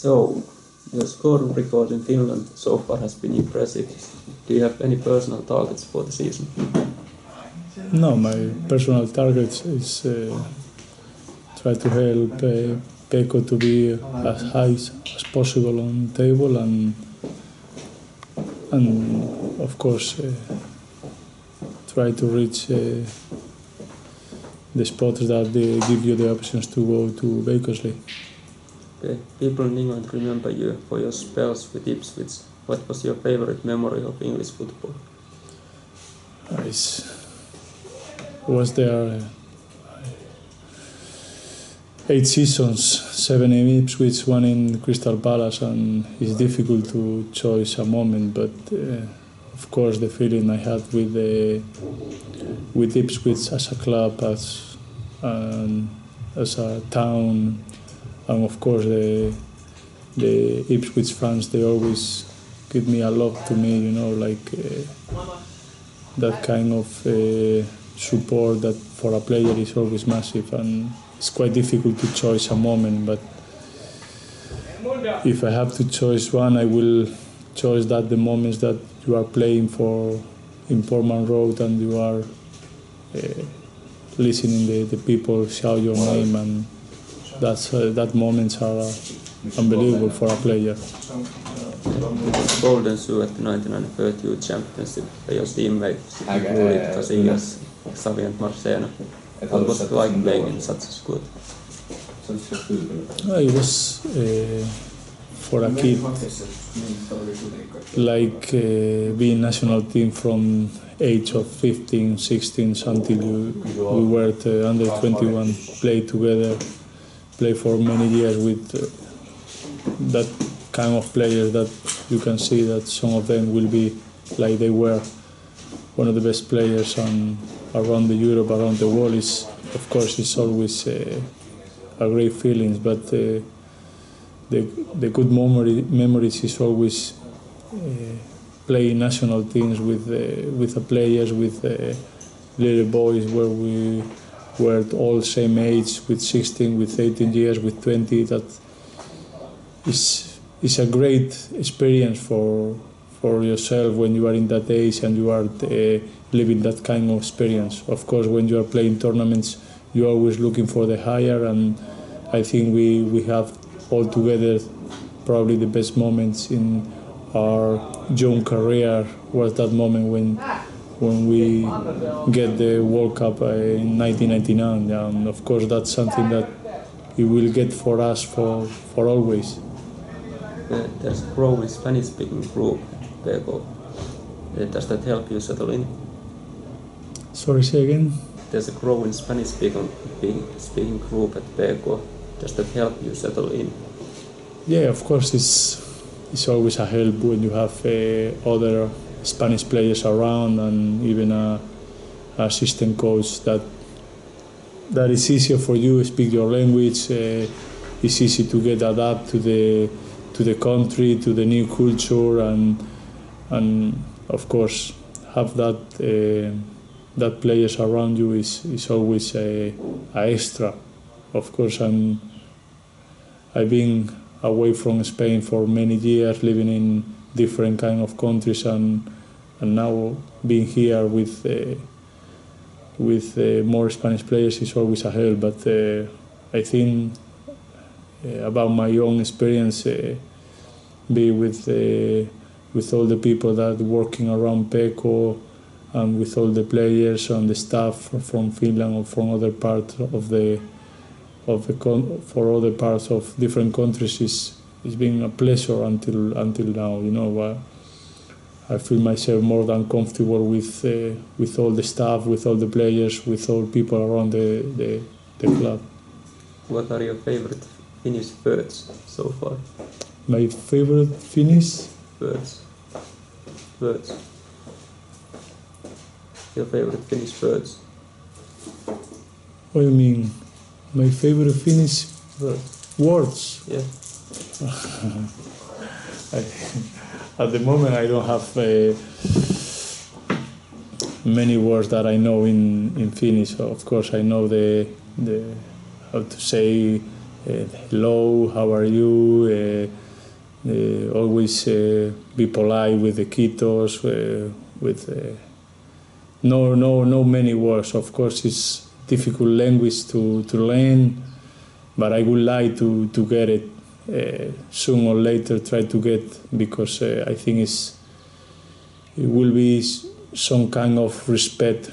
So, your score record in Finland so far has been impressive. Do you have any personal targets for the season? No, my personal target is try to help PK to be as high as possible on the table and of course try to reach the spots that they give you the options to go to Bakersley. Okay. People in England remember you for your spells with Ipswich. What was your favorite memory of English football? I was there 8 seasons, 7 in Ipswich, 1 in Crystal Palace, and it's difficult to choose a moment, but of course the feeling I had with Ipswich as a club, as a town, and of course the Ipswich fans, they always give me a lot to me, you know, like that kind of support that for a player is always massive, and it's quite difficult to choose a moment, but if I have to choose one, I will choose that the moments that you are playing for in Portman Road and you are listening the people shout your name, and that moments are unbelievable for a player. Golden shoe at the 1992 championship for your teammates, including Casillas, Xavi and Marceno. What was it like playing in such a squad? It was for a kid like being national team from age of 15, 16 until we were under 21, play together, play for many years with that kind of players that you can see that some of them will be like they were one of the best players around the Europe, around the world. Is of course it's always a great feeling, but the good memories is always playing national teams with the players, with little boys where we were all same age, with 16, with 18 years, with 20. That is a great experience for yourself when you are in that age and you are living that kind of experience. Of course, when you are playing tournaments, you're always looking for the higher, and I think we have all together probably the best moments in our young career was that moment when we get the World Cup in 1999, and of course that's something that you will get for us for always. There's a growing Spanish-speaking group, PK. Does that help you settle in? Sorry, say again? There's a growing Spanish-speaking group at PK. Does that help you settle in? Yeah, of course it's always a help when you have other Spanish players around, and even a assistant coach that is easier for you to speak your language. It's easy to get adapted to the country, to the new culture, and of course have that players around you is always a extra. Of course, I've been away from Spain for many years, living in different kind of countries, and now being here with more Spanish players is always a help. But I think about my own experience, be with all the people that working around PK, and with all the players and the staff from Finland or from other parts for other parts of different countries, it's been a pleasure until now. You know, I feel myself more than comfortable with all the staff, with all the players, with all people around the club. What are your favorite Finnish words so far? My favorite Finnish words. Your favorite Finnish words? What do you mean? My favorite Finnish words? Yeah. At the moment, I don't have many words that I know in Finnish. Of course, I know the how to say hello, how are you? Always be polite with the kiddos. No many words. Of course, it's difficult language to learn, but I would like to get it soon or later. Try to get, because I think it will be some kind of respect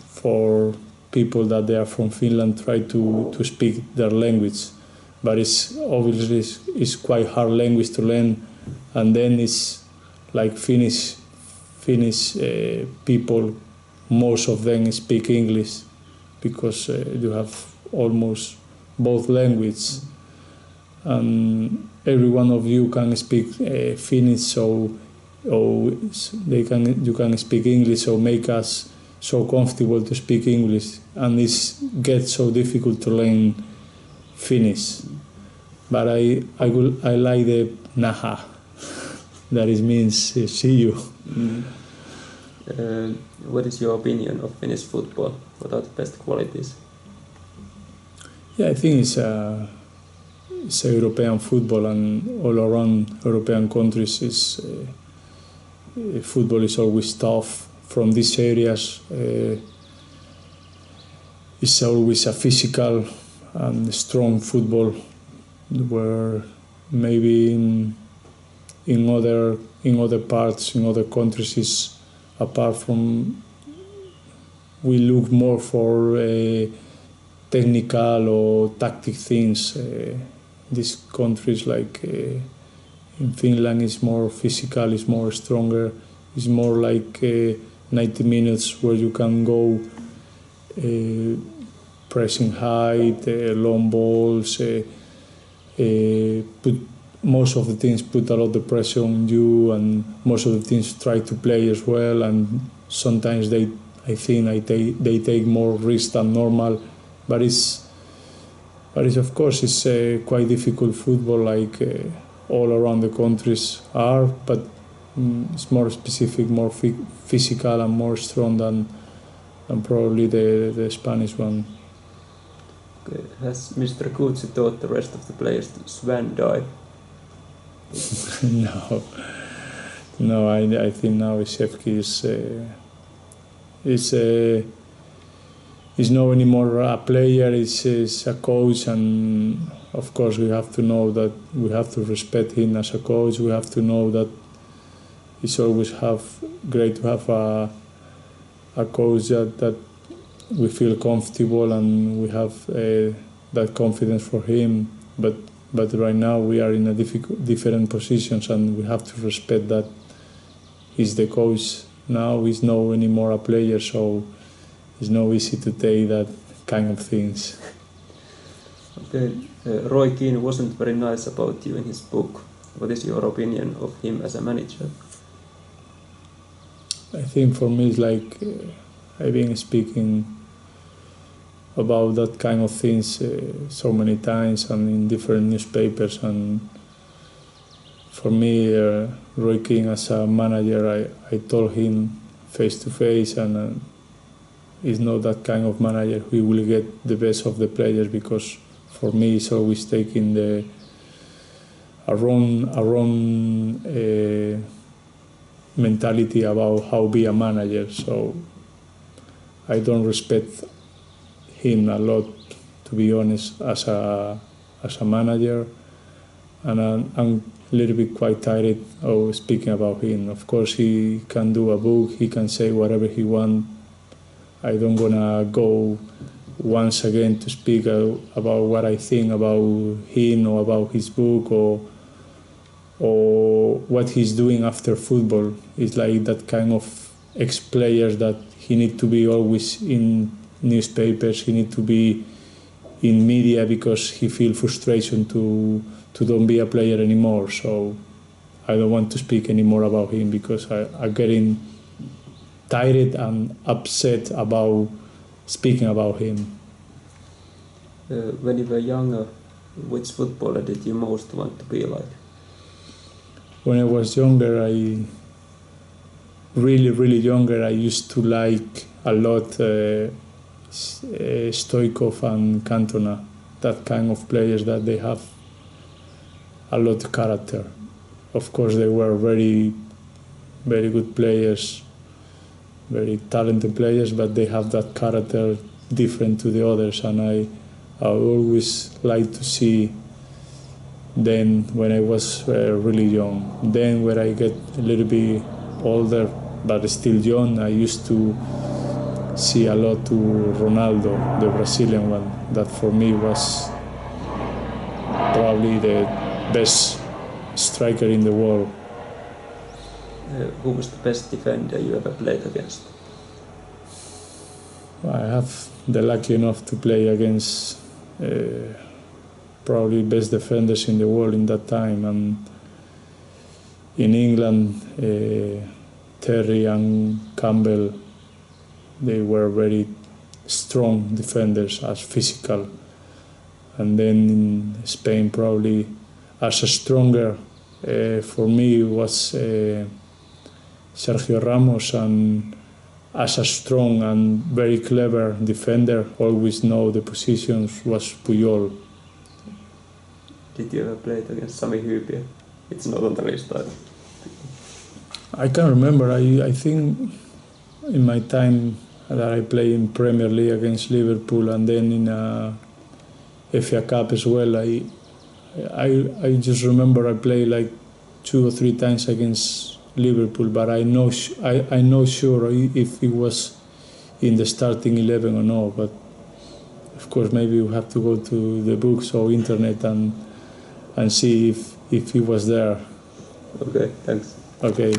for people that they are from Finland. Try to speak their language, but it's obviously it's quite hard language to learn, and then it's like Finnish people. Most of them speak English because you have almost both languages, and every one of you can speak Finnish, so you can speak English, so make us so comfortable to speak English, and it gets so difficult to learn Finnish. But I like the naha, that it means see you. Mm. What is your opinion of Finnish football? What are the best qualities? Yeah, I think it's European football, and all around European countries football is always tough. From these areas, it's always a physical and strong football, where maybe in other parts, in other countries, is apart from, we look more for technical or tactic things. These countries, like in Finland, is more physical, is more stronger, is more like 90 minutes where you can go pressing high, long balls, most of the teams put a lot of pressure on you, and most of the teams try to play as well, and sometimes they take more risk than normal, but it's of course it's quite difficult football, like all around the countries are, but it's more specific, more physical, and more strong than probably the Spanish one. Okay. Has Mr. Couch taught the rest of the players to swan dive? No. I think now Shevki is not anymore a player. Is a coach, and of course we have to know that we have to respect him as a coach. We have to know that it's always great to have a coach that we feel comfortable, and we have that confidence for him. But right now we are in different positions, and we have to respect that he's the coach now. He's not anymore a player, so it's not easy to take that kind of things. Okay, Roy Keane wasn't very nice about you in his book. What is your opinion of him as a manager? I think for me it's like I've been speaking about that kind of things so many times and in different newspapers, and for me Roy Keane as a manager, I told him face to face, and he's not that kind of manager who will get the best of the players, because for me he's always taking a wrong mentality about how to be a manager. So I don't respect him a lot, to be honest, as a manager, and I'm a little bit quite tired of speaking about him. Of course, he can do a book, he can say whatever he wants. I don't wanna go once again to speak about what I think about him or about his book or what he's doing after football. It's like that kind of ex-players that he need to be always in newspapers, he need to be in media because he feel frustration to don't be a player anymore. So I don't want to speak anymore about him because I'm getting tired and upset about speaking about him. When you were younger, which footballer did you most want to be like? When I was younger, really younger, I used to like a lot Stoichkov and Cantona. that kind of players that they have a lot of character. Of course, they were very, very good players, very talented players, but they have that character different to the others, and I always like to see them when I was really young. Then when I get a little bit older, but still young, I used to see a lot to Ronaldo, the Brazilian one, that for me was probably the best striker in the world. Who was the best defender you ever played against? I have the lucky enough to play against probably best defenders in the world in that time, and in England, Terry and Campbell, they were very strong defenders, as physical. And then in Spain, probably as a stronger, for me was Sergio Ramos, and as a strong and very clever defender, always know the positions, was Puyol. Did you ever play against Sami Hyypiä? It's not on the list. I can't remember. I think in my time that I played in Premier League against Liverpool, and then in FA Cup as well, I just remember I played like 2 or 3 times against Liverpool, but I know sure if it was in the starting 11 or not. But of course, maybe you have to go to the books or internet and see if he was there. Okay, thanks. Okay.